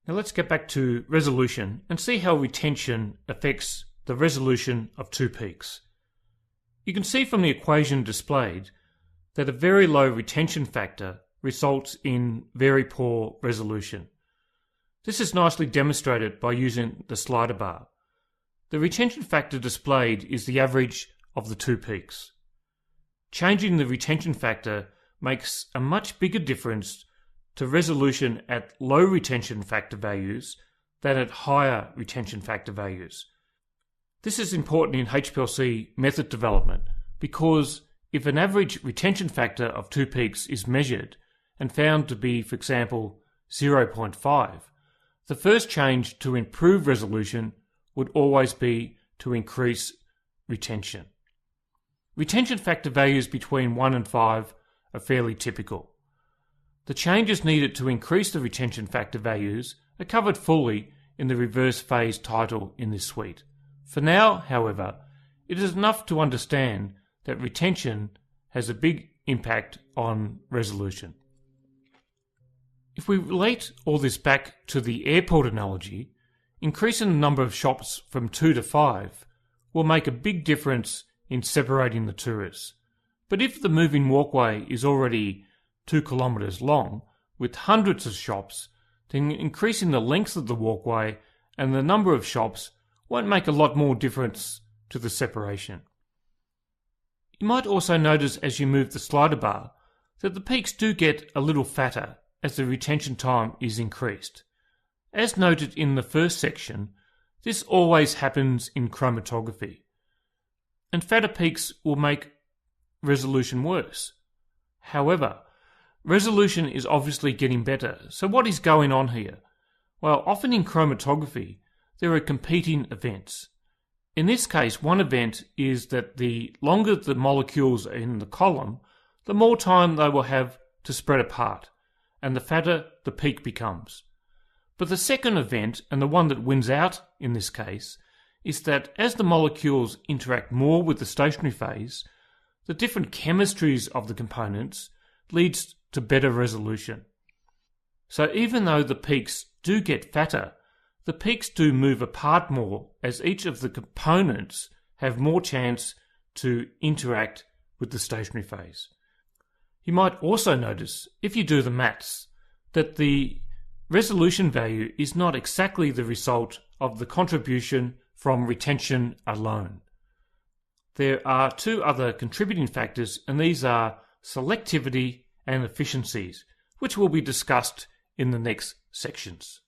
Now let's get back to resolution and see how retention affects the resolution of two peaks. You can see from the equation displayed that a very low retention factor results in very poor resolution. This is nicely demonstrated by using the slider bar. The retention factor displayed is the average of the two peaks. Changing the retention factor makes a much bigger difference to resolution at low retention factor values than at higher retention factor values. This is important in Hplc method development because if an average retention factor of two peaks is measured and found to be, for example, 0.5, the first change to improve resolution would always be to increase retention. Retention factor values between 1 and 5 are fairly typical. The changes needed to increase the retention factor values are covered fully in the reverse phase title in this suite. For now, however, it is enough to understand that retention has a big impact on resolution. If we relate all this back to the airport analogy, increasing the number of shops from 2 to 5 will make a big difference in separating the tourists. But if the moving walkway is already 2 kilometres long, with hundreds of shops, then increasing the length of the walkway and the number of shops won't make a lot more difference to the separation. You might also notice as you move the slider bar that the peaks do get a little fatter as the retention time is increased. As noted in the first section, this always happens in chromatography, and fatter peaks will make resolution worse. However, resolution is obviously getting better, so what is going on here? Well, often in chromatography, there are competing events. In this case, one event is that the longer the molecules are in the column, the more time they will have to spread apart, and the fatter the peak becomes. But the second event, and the one that wins out in this case, is that as the molecules interact more with the stationary phase, the different chemistries of the components leads to better resolution. So even though the peaks do get fatter, the peaks do move apart more as each of the components have more chance to interact with the stationary phase. You might also notice, if you do the maths, that the resolution value is not exactly the result of the contribution from retention alone. There are two other contributing factors, and these are selectivity and efficiencies, which will be discussed in the next sections.